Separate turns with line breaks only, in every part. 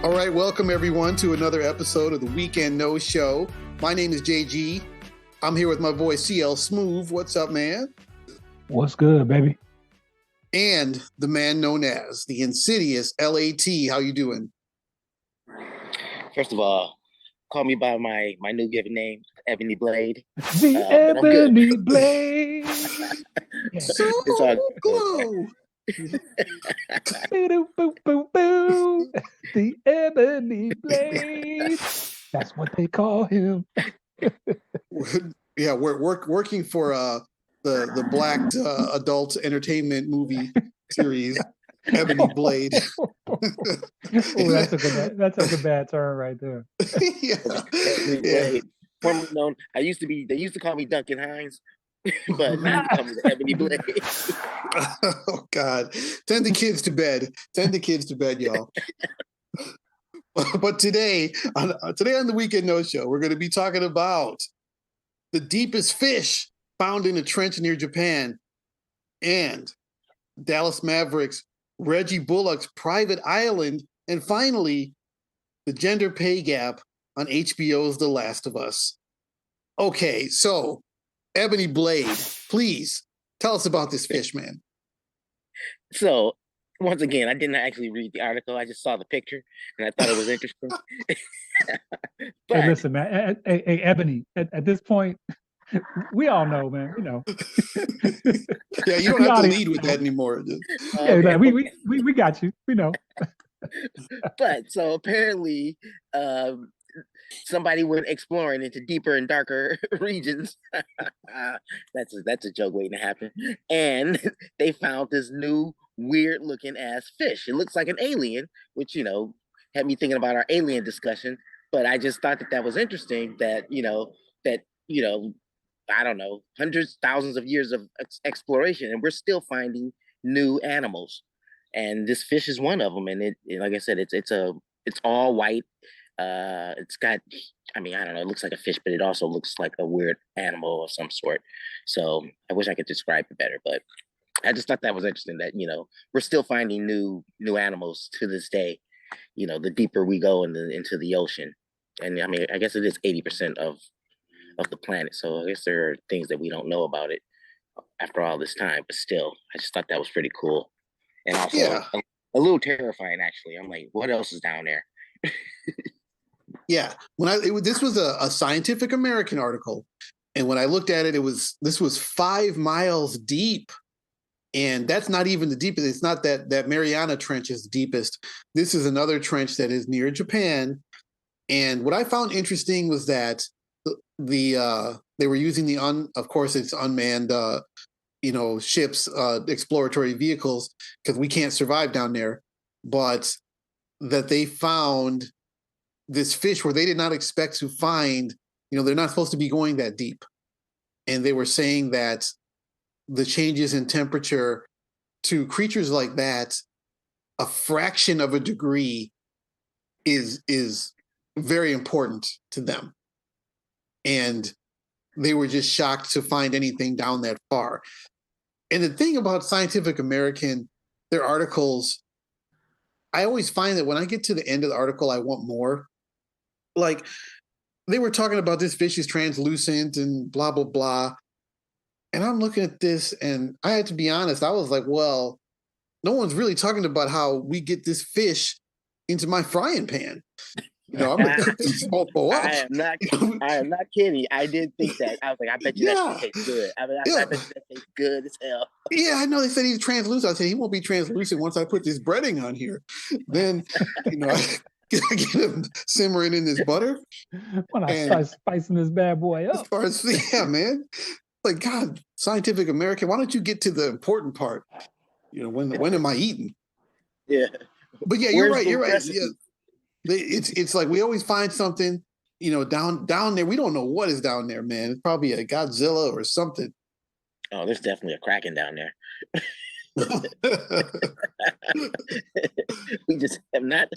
All right, welcome everyone to another episode of the Weekend No Show. My name is JG. I'm here with my boy CL Smooth. What's up, man?
What's good, baby?
And the man known as the insidious LAT. How you doing?
First of all, call me by my new given name, Ebony Blade.
The Ebony Blade.
So glow.
The Ebony Blade. That's what they call him.
Yeah, we're working for the Black adult entertainment movie series, Ebony Blade.
That took a bad turn right there.
Yeah. Formerly known, they used to call me Duncan Hines, but now they call me the Ebony Blade.
Oh God. Send the kids to bed. Y'all. But today on the Weekend No Show, we're going to be talking about the deepest fish found in a trench near Japan, and Dallas Mavericks Reggie Bullock's private island, and finally, the gender pay gap on HBO's The Last of Us. Okay, so Ebony Blade, please tell us about this fish, man.
So, once again, I didn't actually read the article. I just saw the picture, and I thought it was interesting.
But, hey, listen, man. Hey, Ebony, at this point, we all know, man. You know.
Yeah, you don't have to lead with that anymore.
Yeah, we got you. We know.
But so apparently, somebody went exploring into deeper and darker regions. That's a joke waiting to happen. And they found this new weird looking ass fish. It looks like an alien, which, had me thinking about our alien discussion. But I just thought that was interesting that, I don't know, hundreds, thousands of years of exploration, and we're still finding new animals. And this fish is one of them. And it like I said, it's all white. It's got, I don't know, it looks like a fish, but it also looks like a weird animal of some sort. So I wish I could describe it better, but I just thought that was interesting that, we're still finding new animals to this day, the deeper we go into the ocean. And I guess it is 80% of the planet. So I guess there are things that we don't know about it after all this time, but still, I just thought that was pretty cool. And also a little terrifying, actually. I'm like, what else is down there?
Yeah, this was a Scientific American article, and when I looked at it, this was 5 miles deep, and that's not even the deepest. It's not that Mariana Trench is the deepest. This is another trench that is near Japan, and what I found interesting was that they were using of course it's unmanned ships, exploratory vehicles, because we can't survive down there, but that they found this fish where they did not expect to find, they're not supposed to be going that deep. And they were saying that the changes in temperature to creatures like that, a fraction of a degree is very important to them. And they were just shocked to find anything down that far. And the thing about Scientific American, their articles, I always find that when I get to the end of the article, I want more. Like, they were talking about this fish is translucent and blah, blah, blah. And I'm looking at this, and I had to be honest. I was like, well, no one's really talking about how we get this fish into my frying pan. I'm going to cook this mofo up.
I am not kidding. I did think that. I was like, I bet you that tastes good. I bet you that tastes good as hell.
Yeah, I know. They said he's translucent. I said, he won't be translucent once I put this breading on here. Then, I get him simmering in this butter.
When I start spicing this bad boy up.
Man. Like, God, Scientific American, why don't you get to the important part? When am I eating?
Yeah.
But yeah, you're right. Yeah. It's like we always find something, down there. We don't know what is down there, man. It's probably a Godzilla or something.
Oh, there's definitely a Kraken down there. we just not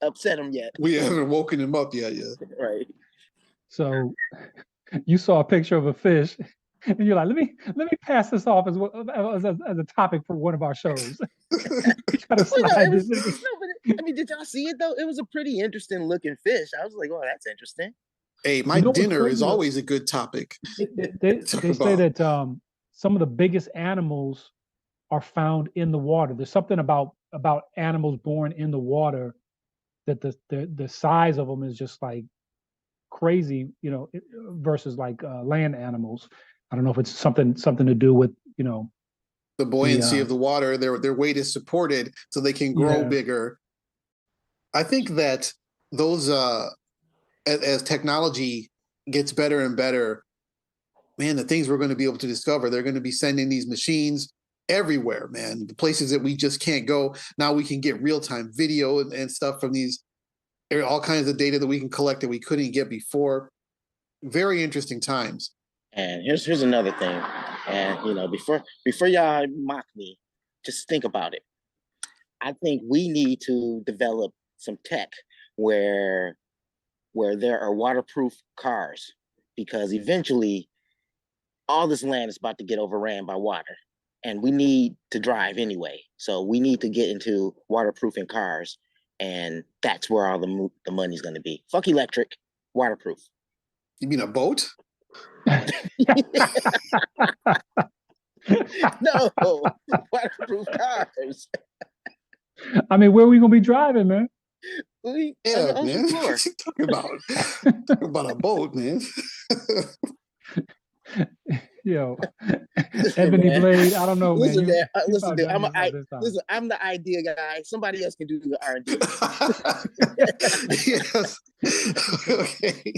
upset him yet.
We haven't woken him up yet.
Right.
So you saw a picture of a fish And you're like, let me pass this off as a topic for one of our shows. Try to slide this in.
No, but did y'all see it though? It was a pretty interesting looking fish. I was like, oh, that's interesting.
Hey, my dinner is always a good topic.
They say that some of the biggest animals are found in the water. There's something about animals born in the water that the size of them is just like crazy, versus like land animals. I don't know if it's something to do with
the buoyancy of the water. Their weight is supported so they can grow bigger. I think that those as technology gets better and better, man, the things we're going to be able to discover, they're going to be sending these machines everywhere, man. The places that we just can't go. Now we can get real-time video and stuff from these, all kinds of data that we can collect that we couldn't get before. Very interesting times.
And here's another thing. And before y'all mock me, just think about it. I think we need to develop some tech where there are waterproof cars, because eventually all this land is about to get overran by water, and we need to drive anyway. So we need to get into waterproofing cars, and that's where all the money's going to be. Fuck electric, waterproof.
You mean a boat?
No, waterproof cars.
I mean, where are we going to be driving, man?
Man. What you talking about? Talking about a boat, man.
Yo, Ebony man. Blade. I don't know,
listen,
man.
Listen, I'm the idea guy. Somebody else can do the R&D.
Yes. Okay.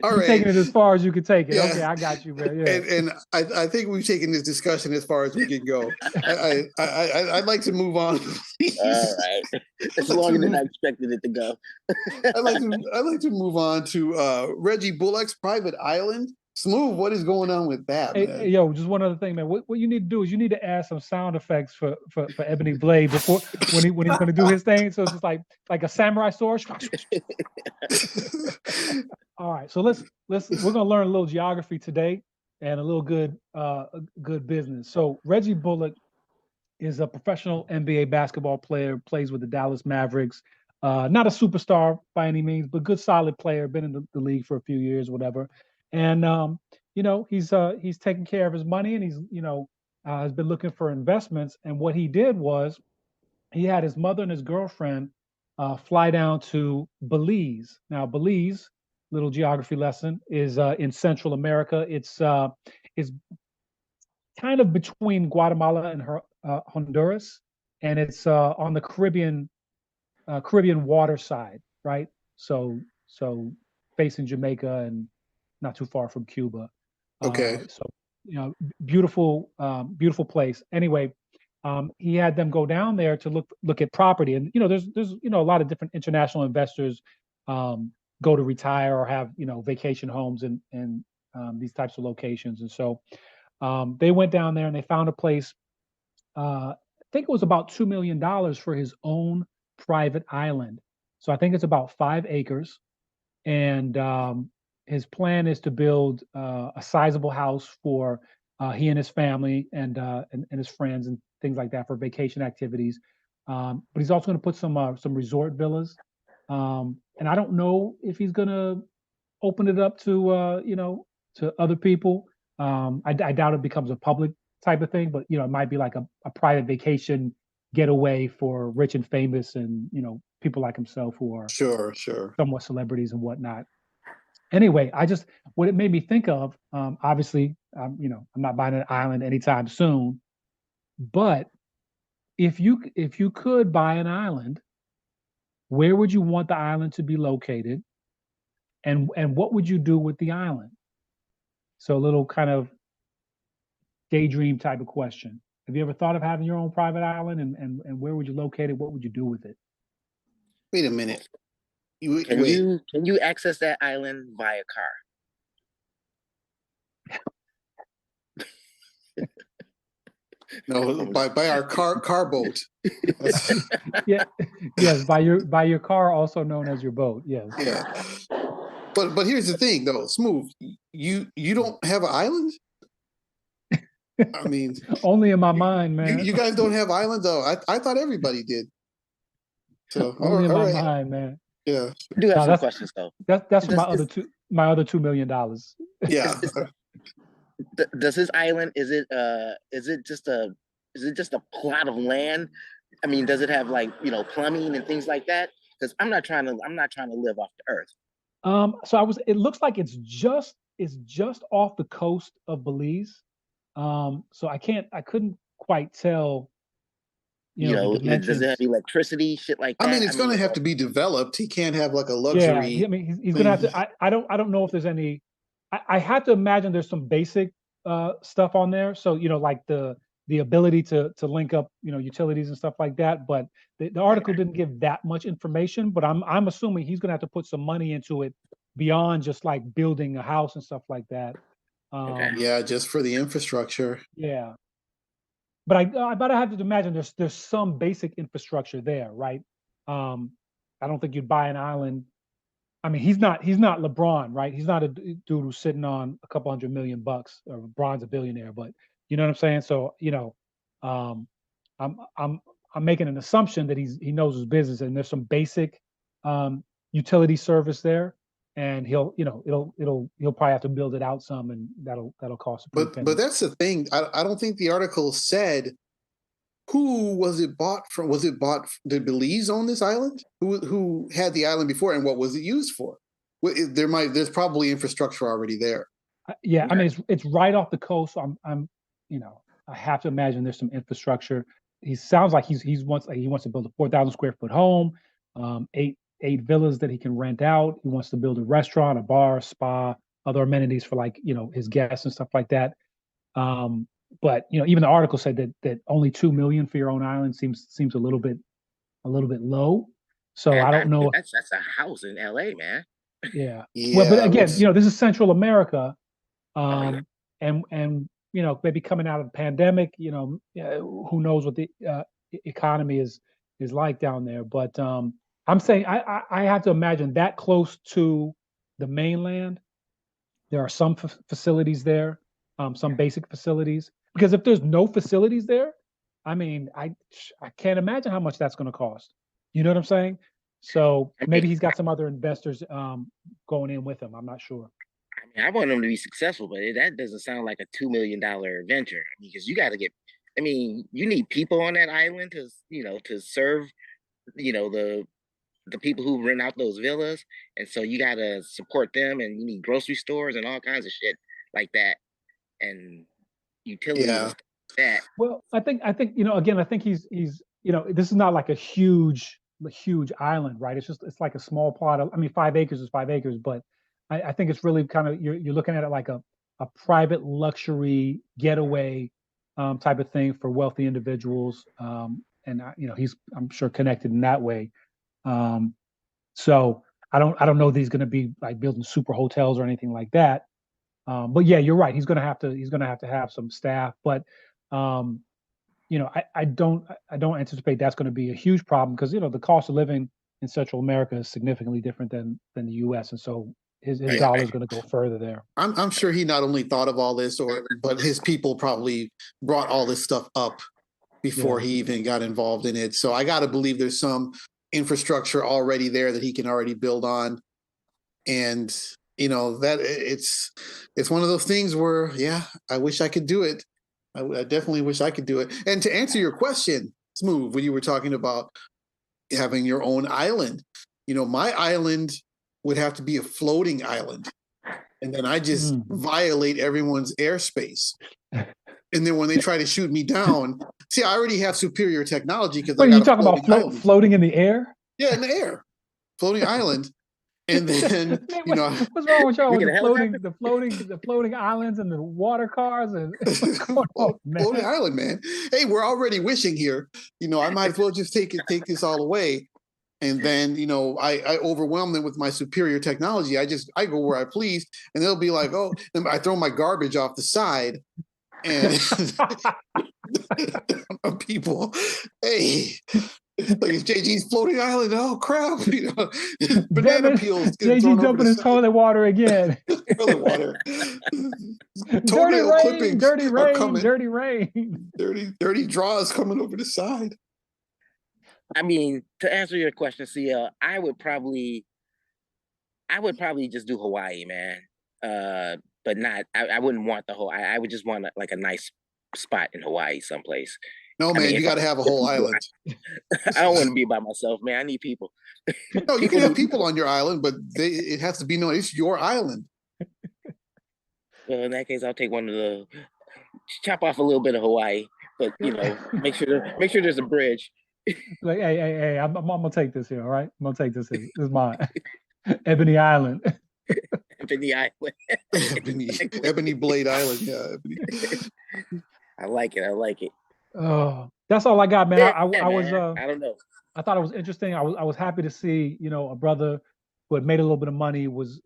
All right.
Taking it as far as you can take it. Yeah. Okay, I got you, man. Yeah.
And I think we've taken this discussion as far as we can go. I'd like to move on. Please.
All right. It's longer than I expected it to go.
I'd like to move on to Reggie Bullock's private island. Smooth, what is going on with that, man?
Hey, yo, just one other thing, man. What you need to do is you need to add some sound effects for Ebony Blade before when he's going to do his thing. So it's just like a samurai sword. All right, so we're going to learn a little geography today and a little good business. So Reggie Bullock is a professional NBA basketball player, plays with the Dallas Mavericks. Not a superstar by any means, but good, solid player. Been in the league for a few years, whatever. And he's taking care of his money, and he's has been looking for investments. And what he did was he had his mother and his girlfriend fly down to Belize. Now, Belize, little geography lesson, is in Central America. It's kind of between Guatemala and Honduras, and it's on the Caribbean water side, right? So facing Jamaica and not too far from Cuba.
Okay.
So beautiful place. Anyway, he had them go down there to look at property, and there's a lot of different international investors go to retire or have vacation homes in these types of locations, and so they went down there and they found a place. I think it was about $2 million for his own private island. So I think it's about 5 acres, and his plan is to build a sizable house for he and his family and his friends and things like that for vacation activities. But he's also going to put some resort villas. And I don't know if he's going to open it up to to other people. I doubt it becomes a public type of thing, but it might be like a private vacation getaway for rich and famous and people like himself who are
sure
somewhat celebrities and whatnot. Anyway, what it made me think of, obviously, I'm not buying an island anytime soon, but if you could buy an island, where would you want the island to be located, and what would you do with the island? So a little kind of daydream type of question. Have you ever thought of having your own private island, and where would you locate it? What would you do with it?
Wait a minute.
Can you access that island via car?
No, by our car boat.
Yeah, yes, by your car, also known as your boat. Yes.
Yeah. But here's the thing, though, Smooth. you don't have an island? I mean,
Only in my mind, man.
you guys don't have islands though. I thought everybody did. So
Only in
all
my
right,
mind, man.
yeah,
I do have
No,
some questions though.
that's
Does, is,
my other $2 million.
yeah.
does his island is it just a plot of land? I mean, does it have like plumbing and things like that? Because I'm not trying to live off the earth.
So it looks like it's just off the coast of Belize. So I couldn't quite tell, the
Does it have
dimensions.
electricity, shit like
I mean,
that?
it's going to have to be developed. He can't have like a
Yeah,
luxury
I mean, he's gonna have
thing.
to. I don't know if there's any. I have to imagine there's some basic stuff on there. So like the ability to link up utilities and stuff like that. But the article didn't give that much information. But I'm assuming he's gonna have to put some money into it beyond just like building a house and stuff like that.
Okay.
Yeah, just for the infrastructure.
Yeah, but I have to imagine there's some basic infrastructure there, right? Um, I don't think you'd buy an island. I mean, he's not LeBron, right? He's not a dude who's sitting on a couple $100 million, or LeBron's a billionaire, but you know what I'm saying? So, um, I'm I'm I'm making an assumption that he knows his business, and there's some basic um, utility service there, and he'll probably have to build it out some, and that'll cost a pretty penny.
But that's the thing. I don't think the article said who was it bought from. Was it bought? Did Belize own this island? Who had the island before, and what was it used for? There's probably infrastructure already there.
Yeah, I mean it's right off the coast. So I have to imagine there's some infrastructure. He sounds like he wants to build a 4,000 square foot home, eight villas that he can rent out. He wants to build a restaurant, a bar, a spa, other amenities for like his guests and stuff like that. But even the article said that only 2 million for your own island seems a little bit low. So
Man,
I don't know.
that's a house in LA, man.
Yeah. Well, but
Yeah,
again, this is Central America,
Oh yeah.
and maybe coming out of the pandemic, who knows what the economy is like down there. But I'm saying I have to imagine that close to the mainland, there are some facilities there, some basic facilities. Because if there's no facilities there, I mean, I can't imagine how much that's going to cost. You know what I'm saying? So
I mean,
maybe he's got some other investors going in with him. I'm not sure.
I want them to be successful, but that doesn't sound like a $2 million venture. I mean, because you got to get. I mean, you need people on that island to serve, the people who rent out those villas, and so you got to support them, and you need grocery stores and all kinds of shit like that, and utilities and
yeah.
stuff like that.
Well, I think again, I think he's this is not like a huge island, right? It's like a small plot of, I mean, 5 acres is 5 acres, but I think it's really kind of you're looking at it like a private luxury getaway type of thing for wealthy individuals, and he's, I'm sure, connected in that way. So I don't know that he's going to be like building super hotels or anything like that. But yeah, you're right. He's going to have to have some staff, but um, I don't anticipate that's going to be a huge problem because the cost of living in Central America is significantly different than the U.S. And so his dollar is going to go further there.
I'm sure he not only thought of all this, but his people probably brought all this stuff up before he even got involved in it. So I got to believe there's some infrastructure already there that he can already build on, and that it's one of those things where, yeah, I wish I could do it. I definitely wish I could do it. And to answer your question, Smooth, when you were talking about having your own island, my island would have to be a floating island, and then I just violate everyone's airspace. And then when they try to shoot me down, see, I already have superior technology because I got
you talking about floating in the air?
Yeah, in the air, floating island. And then
what's wrong with y'all with the floating islands and the water cars and what's going on, man?
Floating island, man. Hey, we're already wishing here. I might as well just take this all away. And then I overwhelm them with my superior technology. I go where I please, and they'll be like, oh, and I throw my garbage off the side, and people, hey, Like it's JG's floating island. Oh crap!
Damn
Banana
it.
peels getting
JG
thrown over
dumping
the
his
side.
toilet water again.
Toilet water.
Dirty
Toenail
rain,
clippings
dirty
are
rain,
coming.
dirty rain.
Dirty draws coming over the side.
I mean, to answer your question, CL, I would probably just do Hawaii, man. But not. I wouldn't want the whole. I would just want like a nice spot in Hawaai, someplace.
No,
I
man,
mean,
you
if
got to have a whole island.
I don't want to be by myself, man. I need people.
No, you can have people on your island, but it has to be known it's your island.
Well, in that case, I'll take one of the chop off a little bit of Hawaii, but make sure there's a bridge.
Like, hey, I'm gonna take this here, all right? I'm gonna take this here. This is mine. Ebony Island.
Ebony Island.
Ebony Blade Island, yeah. Ebony.
I like it.
Oh, that's all I got, man.
Yeah,
I
man.
was
I don't know.
I thought it was interesting. I was happy to see, a brother who had made a little bit of money was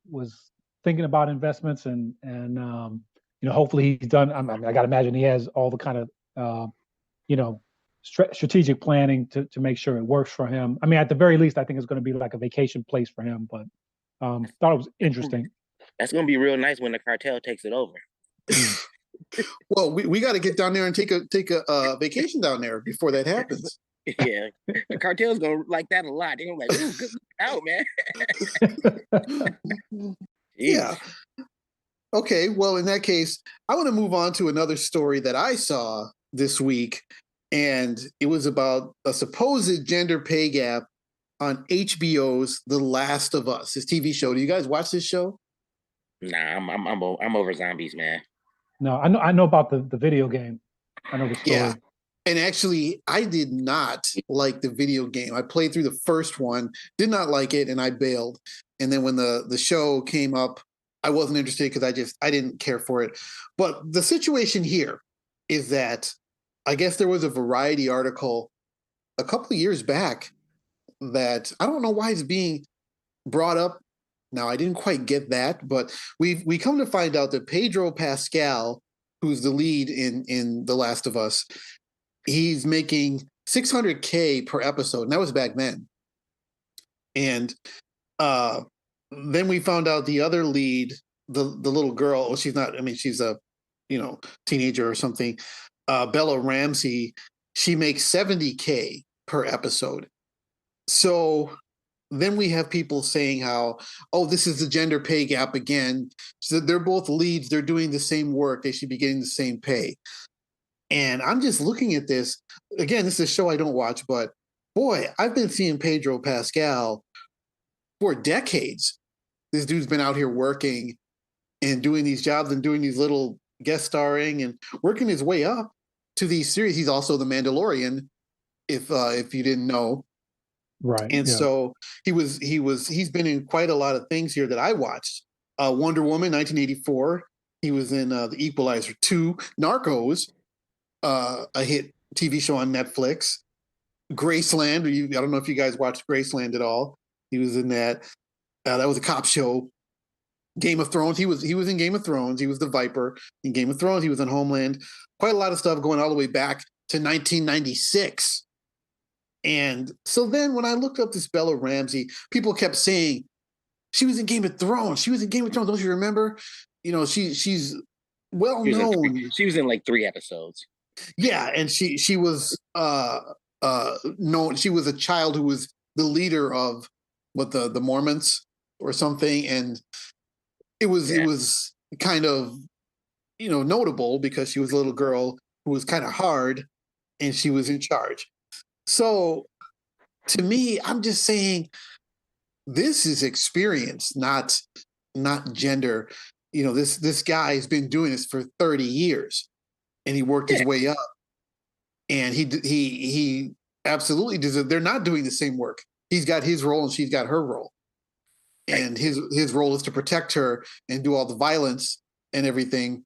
thinking about investments and hopefully he's done. I got to imagine he has all the kind of strategic planning to make sure it works for him. I mean, at the very least, I think it's going to be like a vacation place for him. But thought it was interesting.
That's going to be real nice when the cartel takes it over.
Well, we got to get down there and take a vacation down there before that happens.
Yeah, the cartel's gonna like that a lot. They're gonna be like, "Ooh, good out, man."
Yeah. Okay. Well, in that case, I want to move on to another story that I saw this week, and it was about a supposed gender pay gap on HBO's The Last of Us, this TV show. Do you guys watch this show?
Nah, I'm over zombies, man.
No, I know about the video game. I know the story.
Yeah. And actually, I did not like the video game. I played through the first one, did not like it, and I bailed. And then when the show came up, I wasn't interested because I didn't care for it. But the situation here is that I guess there was a Variety article a couple of years back that I don't know why it's being brought up. Now, I didn't quite get that, but we come to find out that Pedro Pascal, who's the lead in The Last of Us, he's making $600K per episode, and that was back then. And then we found out the other lead, the little girl. Well, she's not. I mean, she's a teenager or something. Bella Ramsey, she makes $70K per episode. So then we have people saying how, oh, this is the gender pay gap again. So they're both leads. They're doing the same work. They should be getting the same pay. And I'm just looking at this. Again, this is a show I don't watch, but boy, I've been seeing Pedro Pascal for decades. This dude's been out here working and doing these jobs and doing these little guest starring and working his way up to these series. He's also the Mandalorian, if you didn't know.
Right.
And so he's been in quite a lot of things here that I watched. Wonder Woman, 1984. He was in The Equalizer 2, Narcos, a hit TV show on Netflix. Graceland. I don't know if you guys watched Graceland at all. He was in that. That was a cop show. Game of Thrones. He was in Game of Thrones. He was the Viper in Game of Thrones. He was in Homeland. Quite a lot of stuff going all the way back to 1996. And so then when I looked up this Bella Ramsey, people kept saying she was in Game of Thrones. She was in Game of Thrones. Don't you remember? She's well known.
She was in like 3 episodes.
Yeah, and she was known. She was a child who was the leader of the Mormons or something, and it was kind of notable because she was a little girl who was kind of hard, and she was in charge. So, to me, I'm just saying this is experience, not gender. This guy has been doing this for 30 years, and he worked his way up, and he absolutely does. They're not doing the same work. He's got his role, and she's got her role, and his role is to protect her and do all the violence and everything.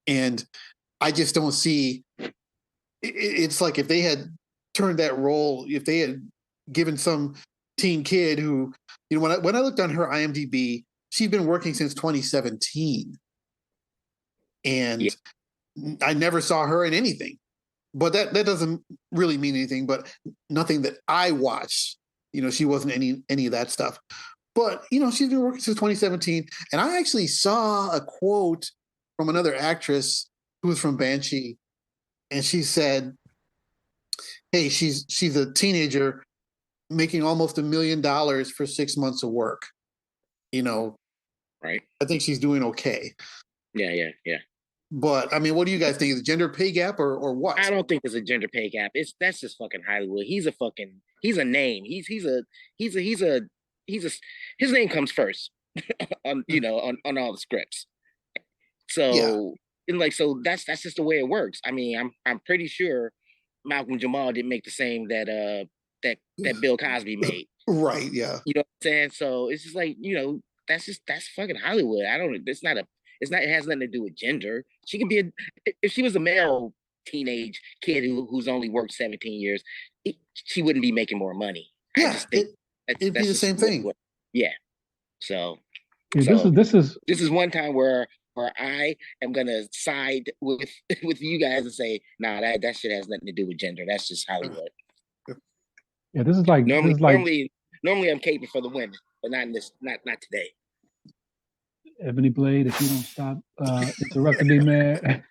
And I just don't see. It's like if they had turned that role, if they had given some teen kid who, when I looked on her IMDb, she'd been working since 2017, and I never saw her in anything. but that doesn't really mean anything. But nothing that I watched. She wasn't any of that stuff. But she's been working since 2017, and I actually saw a quote from another actress who was from Banshee, and she said, "Hey, she's a teenager making almost $1 million for 6 months of work.
Right.
I think she's doing okay."
Yeah.
But I mean, what do you guys think? Is it gender pay gap or what?
I don't think there's a gender pay gap. That's just fucking Hollywood. He's a name. He's a his name comes first on all the scripts. So so that's just the way it works. I mean, I'm pretty sure Malcolm Jamal didn't make the same that Bill Cosby made.
Right, yeah.
You know what I'm saying? So it's just like, that's fucking Hollywood. It has nothing to do with gender. She could be if she was a male teenage kid who's only worked 17 years, she wouldn't be making more money.
Yeah,
I just think
it'd be the same thing.
Yeah. So
this
is one time where I am gonna side with you guys and say, nah, that shit has nothing to do with gender. That's just Hollywood.
Yeah, this is like
normally I'm caping for the women, but not today.
Ebony Blade, if you don't stop interrupting me, man.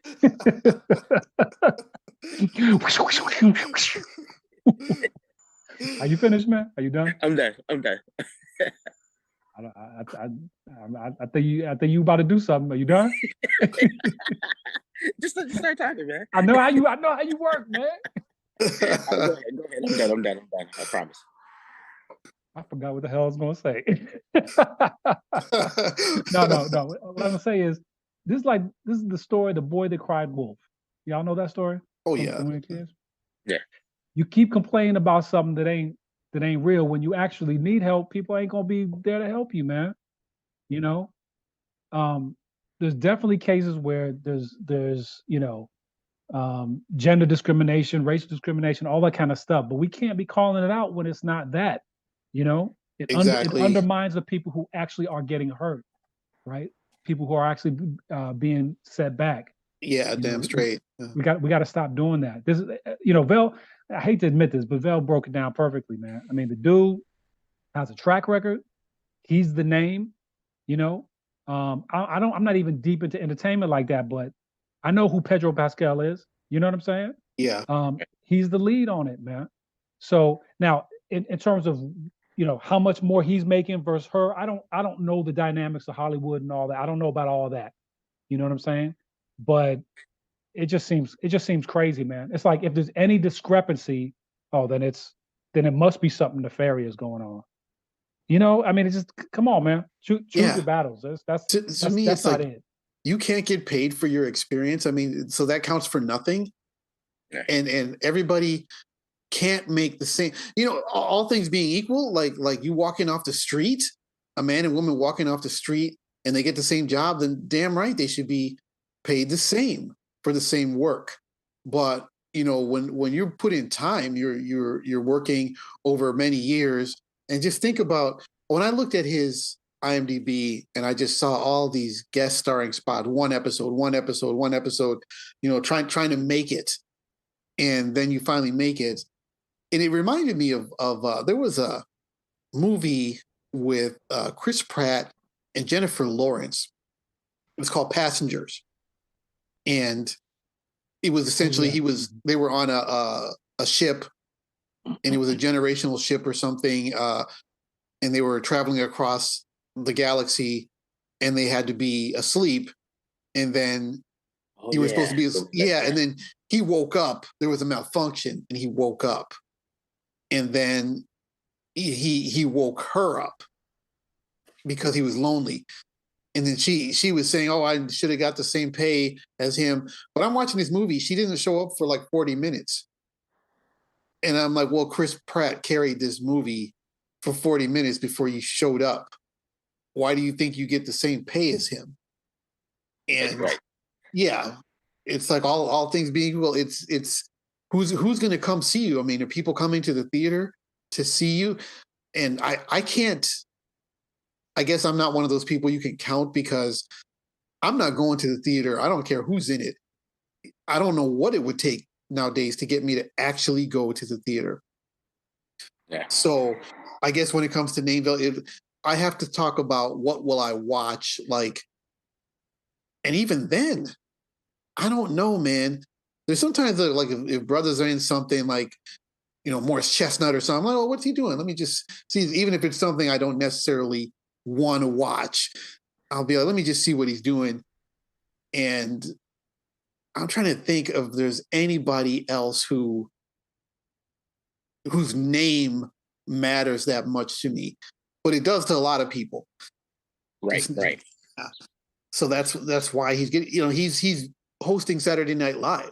Are you finished, man? Are you done?
I'm done.
I think you about to do something. Are you done?
just start talking, man.
I know how you work, man.
Go ahead. I'm done. I promise.
I forgot what the hell I was going to say. No. What I'm going to say is, this is the story, The Boy That Cried Wolf. Y'all know that story?
Oh, yeah.
Yeah.
You keep complaining about something that ain't real. When you actually need help, people ain't going to be there to help you, man. There's definitely cases where there's gender discrimination, racial discrimination, all that kind of stuff. But we can't be calling it out when it's not that.
Exactly.
It undermines the people who actually are getting hurt, right? People who are actually being set back.
Yeah, damn straight.
We got to stop doing that. This is, Vel. I hate to admit this, but Vel broke it down perfectly, man. I mean, the dude has a track record. He's the name. I'm not even deep into entertainment like that, but I know who Pedro Pascal is. You know what I'm saying?
Yeah.
He's the lead on it, man. So now, in terms of how much more he's making versus her, I don't know the dynamics of Hollywood and all that. I don't know about all that. You know what I'm saying? But it just seems crazy, man. It's like if there's any discrepancy, then it must be something nefarious going on. I mean, it's just, come on, man. Choose your battles. That's
to me,
that's
it's
not
like,
it.
You can't get paid for your experience. I mean, so that counts for nothing.
Yeah.
And everybody can't make the same, all things being equal, like you walking off the street, a man and woman walking off the street, and they get the same job, then damn right they should be paid the same for the same work. But when you're put in time, you're working over many years. And just think about, when I looked at his IMDb and I just saw all these guest starring spots, one episode, trying to make it, and then you finally make it. And it reminded me of there was a movie with Chris Pratt and Jennifer Lawrence. It was called Passengers, and it was essentially they were on a ship, and it was a generational ship or something, and they were traveling across the galaxy, and they had to be asleep, and then he was supposed to be and then he woke up. There was a malfunction, and he woke up, and then he woke her up because he was lonely. And then she was saying, "Oh, I should have got the same pay as him." But I'm watching this movie. She didn't show up for like 40 minutes. And I'm like, well, Chris Pratt carried this movie for 40 minutes before you showed up. Why do you think you get the same pay as him? And
right.
Yeah, it's like all things being equal, it's who's going to come see you? I mean, are people coming to the theater to see you? And I can't, I guess I'm not one of those people you can count, because I'm not going to the theater. I don't care who's in it. I don't know what it would take nowadays to get me to actually go to the theater.
Yeah.
So I guess when it comes to Nameville, I have to talk about what will I watch, like, and even then, I don't know, man. There's sometimes that, like if brothers are in something like, Morris Chestnut or something, I'm like, oh, what's he doing? Let me just see, even if it's something I don't necessarily want to watch, I'll be like, let me just see what he's doing. And I'm trying to think if there's anybody else whose name matters that much to me, but it does to a lot of people.
Right.
So that's why he's getting, he's hosting Saturday Night Live.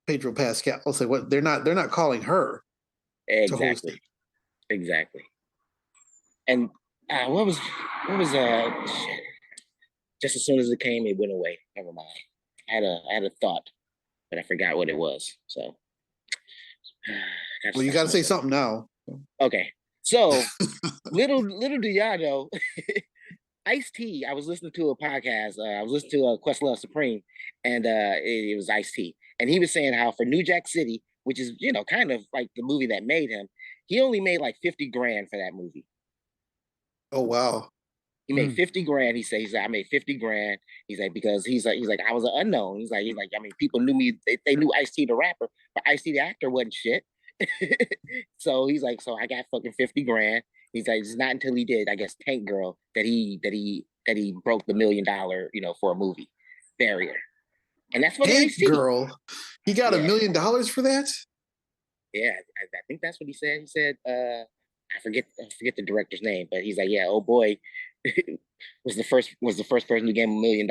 Pedro Pascal. I'll say what they're not calling her to host it.
Exactly. And what was just as soon as it came, it went away. Never mind. I had a thought, but I forgot what it was. So
well, you got to say something now.
Okay. So little do y'all know, Ice-T, I was listening to a podcast. I was listening to Questlove Supreme, and it was Ice-T. And he was saying how for New Jack City, which is, kind of like the movie that made him, he only made like 50 grand for that movie.
Oh, wow.
He made 50 grand. He said, I made 50 grand. He's like, because he's like, I was an unknown. He's like, I mean, people knew me. They knew Ice-T the rapper, but Ice-T the actor wasn't shit. So he's like, so I got fucking 50 grand. He's like, it's not until he did, I guess, Tank Girl that he broke the $1 million, for a movie barrier. And that's what
Tank Girl. He got $1 million for that?
Yeah, I think that's what he said. He said, I forget the director's name, but he's like, yeah, oh boy, was the first person who gave him $1 million.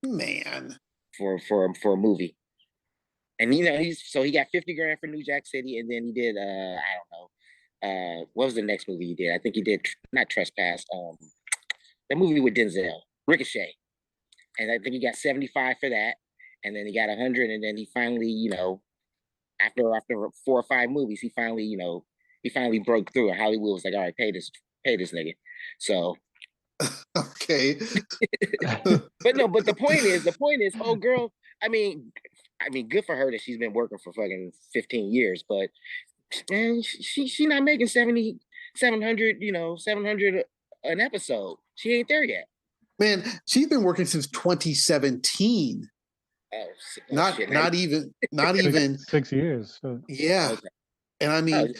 Man.
For a movie. And he got 50 grand for New Jack City, and then he did I don't know. What was the next movie he did? I think he did not Trespass, that movie with Denzel, Ricochet. And I think he got 75 for that, and then he got 100, and then he finally, after 4 or 5 movies, he finally broke through, and Hollywood was like, all right, pay this nigga. So
okay.
but the point is, oh girl, I mean, good for her that she's been working for fucking 15 years, but man, she not making 700 an episode. She ain't there yet.
Man, she's been working since 2017.
Oh,
not even
6 years. So.
Yeah. Okay. And I mean,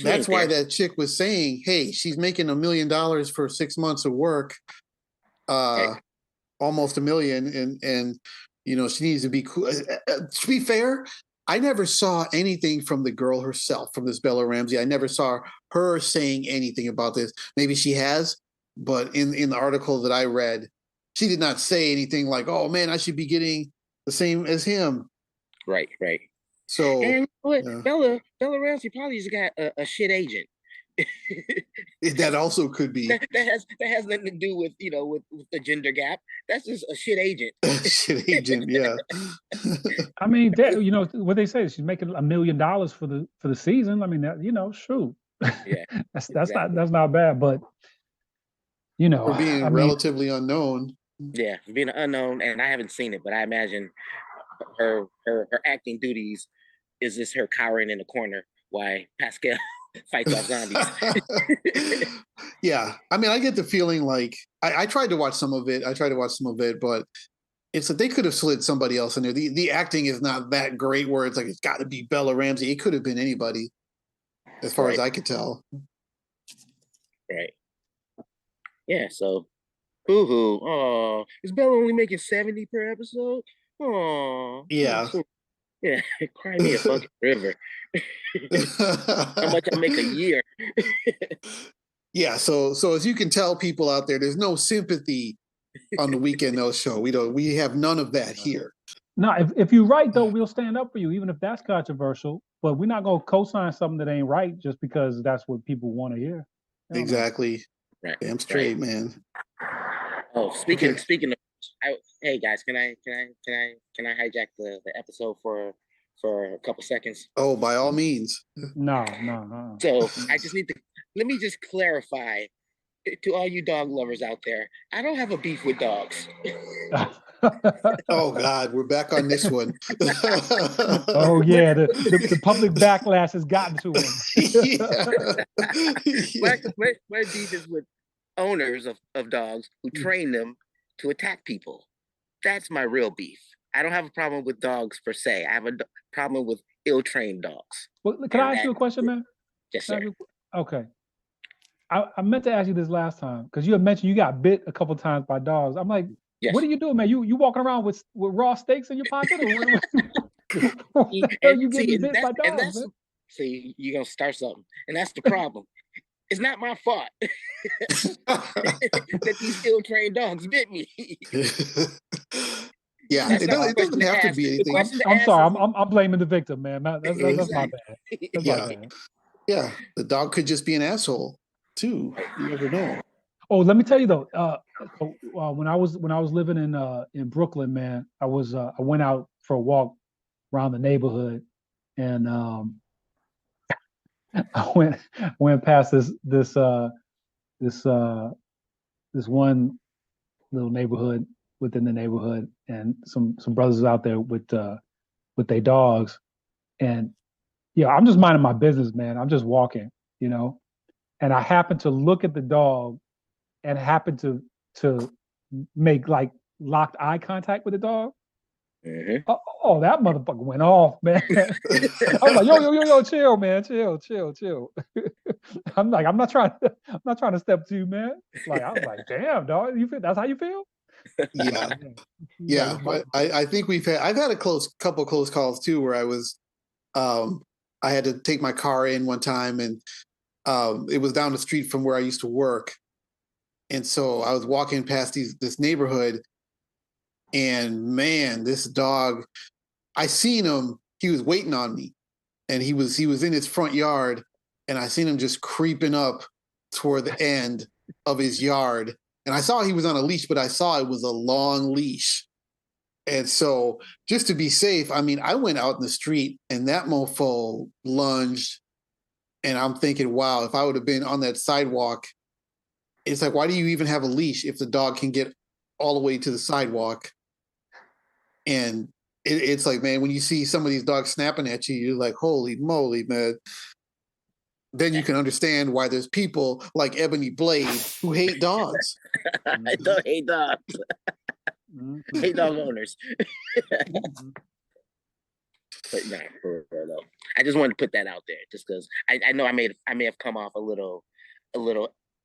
that's why that chick was saying, hey, she's making $1 million for 6 months of work, almost $1 million. And she needs to be cool. To be fair, I never saw anything from the girl herself, from this Bella Ramsey. I never saw her saying anything about this. Maybe she has, but in the article that I read, she did not say anything like, oh man, I should be getting the same as him.
Right.
So
and Bella Ramsey probably just got a shit agent.
That also could be.
That has nothing to do with with the gender gap. That's just a shit agent.
Shit agent, yeah.
I mean, what they say, she's making $1 million for the season. I mean, shoot.
Yeah,
that's not bad, but
for being relatively unknown.
Yeah, for being unknown, and I haven't seen it, but I imagine her acting duties is this her cowering in the corner while Pascal fights off zombies.
Yeah, I mean, I get the feeling like I tried to watch some of it. But it's that they could have slid somebody else in there. The acting is not that great where it's like it's got to be Bella Ramsey. It could have been anybody, as far as I could tell.
Right. Yeah. So, hoo-hoo. Oh, is Bella only making 70 per episode? Oh.
Yeah.
Yeah. Cry me a fucking river. How much I make a year?
Yeah. So as you can tell, people out there, there's no sympathy on the Weekend No Show. We have none of that here.
No, if you're right though, we'll stand up for you, even if that's controversial. But we're not gonna co-sign something that ain't right just because that's what people want to hear.
Exactly.
Right.
Damn straight, man.
Oh, speaking of, hey guys, can I hijack the episode for a couple seconds?
Oh, by all means.
No.
So let me just clarify to all you dog lovers out there. I don't have a beef with dogs.
Oh God, we're back on this one.
Oh yeah, the public backlash has gotten to him.
My beef is with owners of dogs who train them to attack people. That's my real beef. I don't have a problem with dogs per se. I have a problem with ill-trained dogs.
Well, can I ask you a question, man?
Yes, sir.
Okay. I meant to ask you this last time because you had mentioned you got bit a couple times by dogs. I'm like,
yes.
What are you doing, man? You walking around with raw steaks in your pocket, or what are you getting bit by dogs? Man?
See, you're gonna start something, and that's the problem. It's not my fault that these ill-trained dogs bit me.
Yeah, it doesn't have to be anything.
I'm sorry, I'm blaming the victim, man. That's my bad. That's my bad.
Yeah, the dog could just be an asshole too. You never know.
Oh, let me tell you though. When I was living in Brooklyn, man, I went out for a walk around the neighborhood, and I went past this one little neighborhood within the neighborhood, and some brothers out there with their dogs, and yeah, I'm just minding my business, man. I'm just walking, and I happened to look at the dog, and happened to make like locked eye contact with the dog.
Mm-hmm.
Oh, that motherfucker went off, man. I'm like, yo, chill, man, chill. I'm not trying to step to you, man. Like, I was like, damn, dog, that's how you feel?
Yeah. But I think I've had a couple close calls too, where I was, I had to take my car in one time, and it was down the street from where I used to work. And so I was walking past this neighborhood, and man, this dog, I seen him, he was waiting on me, and he was in his front yard, and I seen him just creeping up toward the end of his yard. And I saw he was on a leash, but I saw it was a long leash. And so just to be safe, I mean, I went out in the street, and that mofo lunged, and I'm thinking, wow, if I would have been on that sidewalk, it's like, why do you even have a leash if the dog can get all the way to the sidewalk? And it's like, man, when you see some of these dogs snapping at you, you're like, holy moly, man. Then you can understand why there's people like Ebony Blade who hate dogs.
I don't hate dogs. Hate dog owners. But nah, for real though. I just wanted to put that out there, just because I know I may have come off a little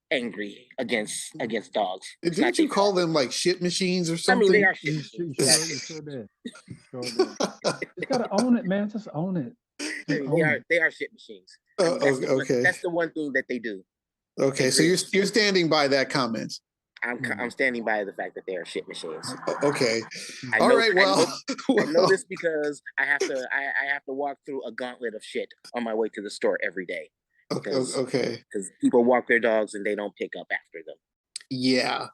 angry against dogs.
Didn't you call them like shit machines or something?
I mean, they are shit machines.
You sure did. You gotta own it, man. Just own it.
They are shit machines.
Okay.
That's the one thing that they do.
Okay, so you're standing by that comment.
I'm standing by the fact that they are shit machines.
Okay. All right. Well,
I know this because I have to walk through a gauntlet of shit on my way to the store every day.
Okay.
Because people walk their dogs and they don't pick up after them.
Yeah.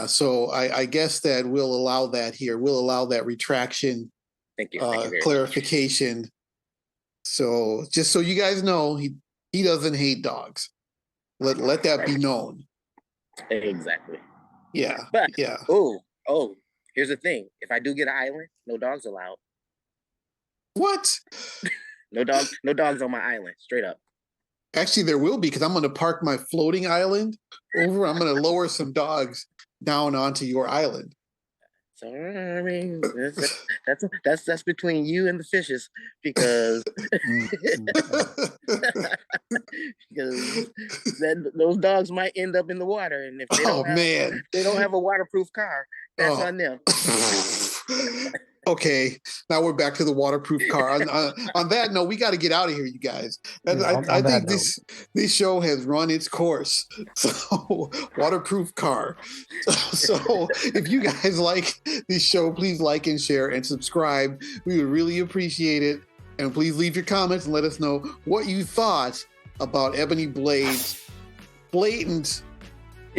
So I guess that we'll allow that here. We'll allow that retraction.
Thank you.
Clarification.
Much.
So just so you guys know, he doesn't hate dogs. Let that be known.
Exactly.
Yeah.
But
yeah.
Oh, here's the thing. If I do get an island, no dogs allowed.
What?
No dogs on my island, straight up.
Actually, there will be, because I'm going to park my floating island over. I'm going to lower some dogs down onto your island.
So I mean, that's between you and the fishes, because then those dogs might end up in the water, and if they don't have a waterproof car, that's on them.
Okay, now we're back to the waterproof car. On that note, we got to get out of here, you guys. I think this show has run its course. So, waterproof car. So, if you guys like this show, please like and share and subscribe. We would really appreciate it. And please leave your comments and let us know what you thought about Ebony Blade's blatant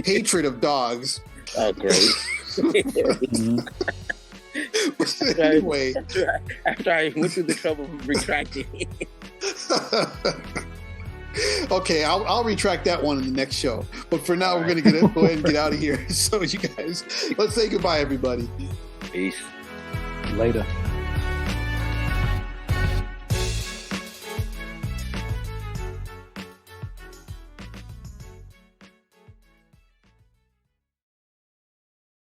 hatred of dogs.
Oh, great.
Anyway,
after I went through the trouble of retracting.
Okay, I'll retract that one in the next show. But for now, we're going to go ahead and get out of here. So you guys, let's say goodbye, everybody.
Peace.
Later.